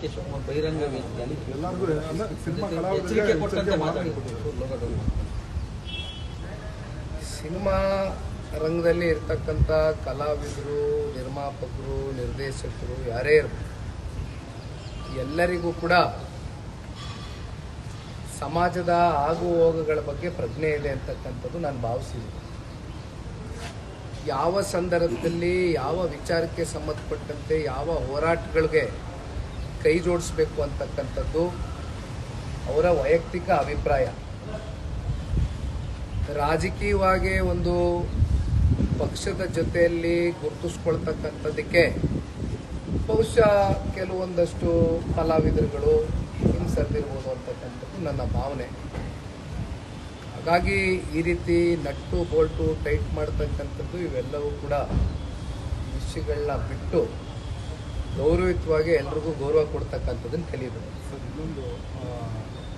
K Shivakumar ಬಹಿರಂಗ ವೇದಿಕೆಯಲ್ಲಿ ಎಲ್ಲರಿಗೂ ಎಚ್ಚರಿಕೆ ಕೊಟ್ಟಂತೆ ಮಾತಾಡಿದ್ರು. ಸಿನಿಮಾ ರಂಗದಲ್ಲಿ ಇರ್ತಕ್ಕಂಥ ಕಲಾವಿದರು, ನಿರ್ಮಾಪಕರು, ನಿರ್ದೇಶಕರು ಯಾರೇ ಇರಬಹುದು, ಎಲ್ಲರಿಗೂ ಕೂಡ ಸಮಾಜದ ಆಗು ಹೋಗುಗಳ ಬಗ್ಗೆ ಪ್ರಜ್ಞೆ ಇದೆ ಅಂತಕ್ಕಂಥದ್ದು ನಾನು ಭಾವಿಸಿದ್ದೀನಿ. ಯಾವ ಸಂದರ್ಭದಲ್ಲಿ ಯಾವ ವಿಚಾರಕ್ಕೆ ಸಂಬಂಧಪಟ್ಟಂತೆ ಯಾವ ಹೋರಾಟಗಳಿಗೆ ಕೈ ಜೋಡಿಸಬೇಕು ಅಂತಕ್ಕಂಥದ್ದು ಅವರ ವೈಯಕ್ತಿಕ ಅಭಿಪ್ರಾಯ. ರಾಜಕೀಯವಾಗಿ ಒಂದು ಪಕ್ಷದ ಜೊತೆಯಲ್ಲಿ ಗುರುತಿಸ್ಕೊಳ್ತಕ್ಕಂಥದ್ದಕ್ಕೆ ಬಹುಶಃ ಕೆಲವೊಂದಷ್ಟು ಕಲಾವಿದರುಗಳು ಹಿಂಸರಿದಿರ್ಬೋದು ಅಂತಕ್ಕಂಥದ್ದು ನನ್ನ ಭಾವನೆ. ಹಾಗಾಗಿ ಈ ರೀತಿ ನಟ್ಟು ಬೋಲ್ಟು ಟೈಟ್ ಮಾಡ್ತಕ್ಕಂಥದ್ದು ಇವೆಲ್ಲವೂ ಕೂಡ ವಿಷಯಗಳನ್ನ ಬಿಟ್ಟು ಗೌರವಯುತವಾಗಿ ಎಲ್ರಿಗೂ ಗೌರವ ಕೊಡ್ತಕ್ಕಂಥದ್ದನ್ನು ಕಲಿಯಬೇಕು. ಸರ್, ಇನ್ನೊಂದು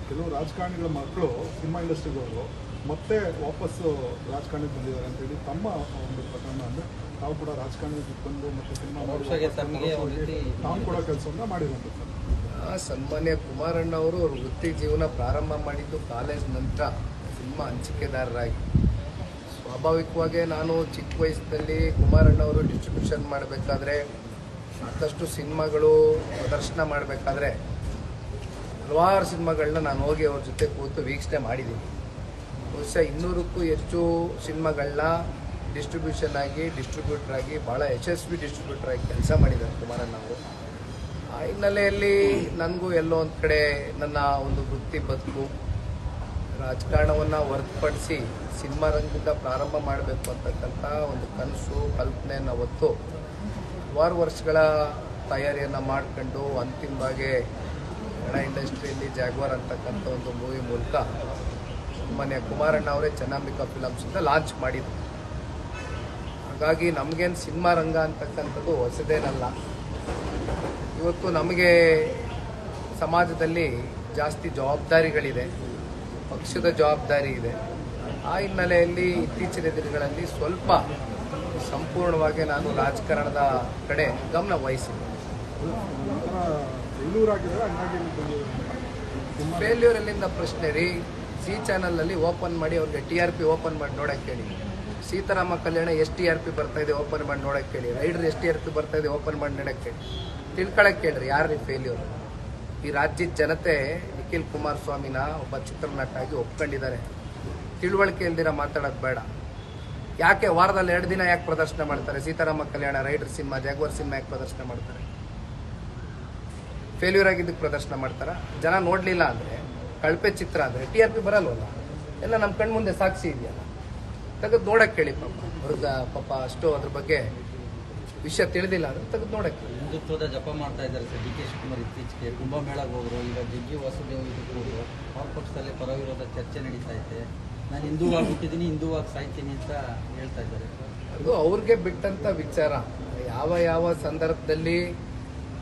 ಕೆಲವು ರಾಜಕಾರಣಿಗಳ ಮಕ್ಕಳು ಸಿನಿಮಾ ಇಂಡಸ್ಟ್ರಿಗವರು ಮತ್ತೆ ವಾಪಸ್ಸು ರಾಜಕಾರಣಕ್ಕೆ ಬಂದಿದ್ದಾರೆ ಅಂತೇಳಿ ತಮ್ಮ ಒಂದು ಪ್ರಕರಣ ಅಂದರೆ ತಾವು ಕೂಡ ರಾಜಕಾರಣಕ್ಕೆ ಬಂದು ಮತ್ತೆ ಸಿನಿಮಾ ತಾವು ಕೂಡ ಕೆಲಸವನ್ನು ಮಾಡಿರುವಂಥ ಸರ್. ಸನ್ಮಾನ್ಯ ಕುಮಾರಣ್ಣ ಅವರು ಅವ್ರ ವೃತ್ತಿ ಜೀವನ ಪ್ರಾರಂಭ ಮಾಡಿದ್ದು ಕಾಲೇಜ್ ನಂತರ ಸಿನಿಮಾ ಹಂಚಿಕೆದಾರರಾಗಿ. ಸ್ವಾಭಾವಿಕವಾಗಿ ನಾನು ಚಿಕ್ಕ ವಯಸ್ಸಿನಲ್ಲಿ ಕುಮಾರಣ್ಣ ಅವರು ಡಿಸ್ಟ್ರಿಬ್ಯೂಷನ್ ಮಾಡಬೇಕಾದ್ರೆ, ಸಾಕಷ್ಟು ಸಿನಿಮಾಗಳು ಪ್ರದರ್ಶನ ಮಾಡಬೇಕಾದ್ರೆ ಹಲವಾರು ಸಿನಿಮಾಗಳನ್ನ ನಾನು ಹೋಗಿ ಅವ್ರ ಜೊತೆ ಕೂತು ವೀಕ್ಷಣೆ ಮಾಡಿದ್ದೀನಿ. ಬಹುಶಃ 200ಕ್ಕೂ ಹೆಚ್ಚು ಸಿನಿಮಾಗಳನ್ನ ಡಿಸ್ಟ್ರಿಬ್ಯೂಷನ್ ಆಗಿ ಡಿಸ್ಟ್ರಿಬ್ಯೂಟರ್ ಆಗಿ ಭಾಳ ಯಶಸ್ವಿ ಡಿಸ್ಟ್ರಿಬ್ಯೂಟರ್ ಆಗಿ ಕೆಲಸ ಮಾಡಿದ್ದಾರೆ ಕುಮಾರಣ್ಣ ಅವರು. ಆ ಹಿನ್ನೆಲೆಯಲ್ಲಿ ನನಗೂ ಎಲ್ಲೋ ಒಂದು ಕಡೆ ನನ್ನ ಒಂದು ವೃತ್ತಿ ಬದುಕು ರಾಜಕಾರಣವನ್ನು ಹೊರತುಪಡಿಸಿ ಸಿನಿಮಾ ರಂಗದಿಂದ ಪ್ರಾರಂಭ ಮಾಡಬೇಕು ಅಂತಕ್ಕಂಥ ಒಂದು ಕನಸು ಕಲ್ಪನೆಯನ್ನು ಹೊತ್ತು ಹಲವಾರು ವರ್ಷಗಳ ತಯಾರಿಯನ್ನು ಮಾಡಿಕೊಂಡು ಅಂತಿಮವಾಗಿ ಕನ್ನಡ ಇಂಡಸ್ಟ್ರಿಯಲ್ಲಿ ಜಾಗ್ವಾರ್ ಅಂತಕ್ಕಂಥ ಒಂದು ಮೂವಿ ಮೂಲಕ ಮೊನ್ನೆ ಕುಮಾರಣ್ಣ ಅವರೇ ಚೆನ್ನಾಂಬಿಕಾ ಫಿಲಮ್ಸಿಂದ ಲಾಂಚ್ ಮಾಡಿದ್ರು. ಹಾಗಾಗಿ ನಮಗೇನು ಸಿನಿಮಾ ರಂಗ ಅಂತಕ್ಕಂಥದ್ದು ಹೊಸದೇನಲ್ಲ. ಇವತ್ತು ನಮಗೆ ಸಮಾಜದಲ್ಲಿ ಜಾಸ್ತಿ ಜವಾಬ್ದಾರಿಗಳಿದೆ, ಪಕ್ಷದ ಜವಾಬ್ದಾರಿ ಇದೆ. ಆ ಹಿನ್ನೆಲೆಯಲ್ಲಿ ಇತ್ತೀಚಿನ ದಿನಗಳಲ್ಲಿ ಸ್ವಲ್ಪ ಸಂಪೂರ್ಣವಾಗಿ ನಾನು ರಾಜಕಾರಣದ ಕಡೆ ಗಮನ ವಹಿಸಿದೆ. ಫೇಲ್ಯೂರ್ ಎಲ್ಲಿಂದ ಪ್ರಶ್ನೆ ರೀ? ಸಿ ಚಾನಲ್ನಲ್ಲಿ ಓಪನ್ ಮಾಡಿ ಅವ್ರಿಗೆ TRP ಓಪನ್ ಮಾಡಿ ನೋಡೋಕ್ಕೆ ಹೇಳಿ. ಸೀತಾರಾಮ ಕಲ್ಯಾಣ ಎಷ್ಟು TRP ಬರ್ತಾ ಇದೆ ಓಪನ್ ಮಾಡಿ ನೋಡೋಕ್ಕೆ ಹೇಳಿ. ರೈಡರ್ ಎಷ್ಟು TRP ಬರ್ತಾ ಇದೆ ಓಪನ್ ಮಾಡಿ ನೋಡೋಕ್ಕೆ ಹೇಳಿ. ತಿಳ್ಕೊಳಕ್ಕೆ ಹೇಳ್ರಿ ಯಾರು ಫೇಲ್ಯೂರ್. ಈ ರಾಜ್ಯದ ಜನತೆ ನಿಖಿಲ್ ಕುಮಾರಸ್ವಾಮಿನ ಒಬ್ಬ ಚಿತ್ರನಟ ಆಗಿ ಒಪ್ಕೊಂಡಿದ್ದಾರೆ. ತಿಳುವಳಿಕೆ ಇಲ್ದಿರ ಮಾತಾಡೋದು ಬೇಡ. ಯಾಕೆ ವಾರದಲ್ಲಿ 2 ದಿನ ಯಾಕೆ ಪ್ರದರ್ಶನ ಮಾಡ್ತಾರೆ? ಸೀತಾರಾಮ ಕಲ್ಯಾಣ, ರೈಡರ್ ಸಿನಿಮಾ, ಜಾಗ್ವಾರ್ ಸಿನಿಮಾ ಯಾಕೆ ಪ್ರದರ್ಶನ ಮಾಡ್ತಾರೆ? ಫೇಲ್ಯೂರ್ ಆಗಿದ್ದಕ್ಕೆ ಪ್ರದರ್ಶನ ಮಾಡ್ತಾರ? ಜನ ನೋಡಲಿಲ್ಲ ಅಂದರೆ, ಕಳಪೆ ಚಿತ್ರ ಅಂದರೆ TRP ಬರಲ್ವಲ್ಲ. ಎಲ್ಲ ನಮ್ಮ ಕಣ್ಮುಂದೆ ಸಾಕ್ಷಿ ಇದೆಯಲ್ಲ, ತೆಗೆದು ನೋಡಕ್ಕೆ ಹೇಳಿ. ಅವ್ರದ್ದು ಪಾಪ ಅಷ್ಟು ಅದ್ರ ಬಗ್ಗೆ ವಿಷಯ ತಿಳಿದಿಲ್ಲ ಅಂದ್ರೆ ತೆಗೆದು ನೋಡಕ್ಕೆ. ಹಿಂದುತ್ವದ ಜಪ ಮಾಡ್ತಾ ಇದ್ದಾರೆ ಸರ್ DK ಶಿವಕುಮಾರ್. ಇತ್ತೀಚೆಗೆ ಕುಂಭಮೇಳಕ್ಕೆ ಹೋದ್ರು, ಈಗ ಜಗ್ಗಿ ವಾಸುದೇವ್ ಇದಕ್ಕೆ ಹೋದ್ರು. ಅವ್ರ ಪಕ್ಷದಲ್ಲಿ ಪರವಿರೋಧ ಚರ್ಚೆ ನಡೀತಾ ಇದೆ. ನಾನು ಹಿಂದೂವಾಗಿ ಹುಟ್ಟಿದ್ದೀನಿ, ಹಿಂದೂವಾಗಿ ಸಾಯ್ತೀನಿ ಅಂತ ಹೇಳ್ತಾ ಇದ್ದಾರೆ. ಅದು ಅವ್ರಿಗೆ ಬಿಟ್ಟಂತ ವಿಚಾರ. ಯಾವ ಯಾವ ಸಂದರ್ಭದಲ್ಲಿ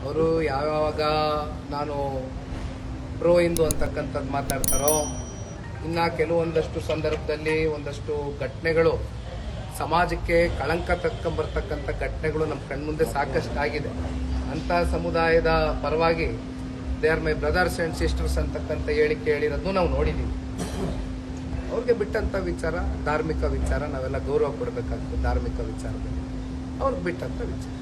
ಅವರು ಯಾವಾಗ ನಾನು ಪ್ರೋ ಹಿಂದೂ ಅಂತಕ್ಕಂಥದ್ದು ಮಾತಾಡ್ತಾರೋ, ಇನ್ನು ಕೆಲವೊಂದಷ್ಟು ಸಂದರ್ಭದಲ್ಲಿ ಒಂದಷ್ಟು ಘಟನೆಗಳು ಸಮಾಜಕ್ಕೆ ಕಳಂಕ ತಕ್ಕೊಂಬರ್ತಕ್ಕಂಥ ಘಟನೆಗಳು ನಮ್ಮ ಕಣ್ಮುಂದೆ ಸಾಕಷ್ಟು ಆಗಿದೆ. ಅಂಥ ಸಮುದಾಯದ ಪರವಾಗಿ they are my brothers and sisters ಅಂತಕ್ಕಂಥ ಹೇಳಿಕೆ ಹೇಳಿರೋದು ನಾವು ನೋಡಿದ್ದೀವಿ. ಅವ್ರಿಗೆ ಬಿಟ್ಟಂಥ ವಿಚಾರ ಧಾರ್ಮಿಕ ವಿಚಾರ, ನಾವೆಲ್ಲ ಗೌರವ ಕೊಡಬೇಕಾಗ್ತದೆ ಧಾರ್ಮಿಕ ವಿಚಾರದಲ್ಲಿ. ಅವ್ರಿಗೆ ಬಿಟ್ಟಂಥ ವಿಚಾರ.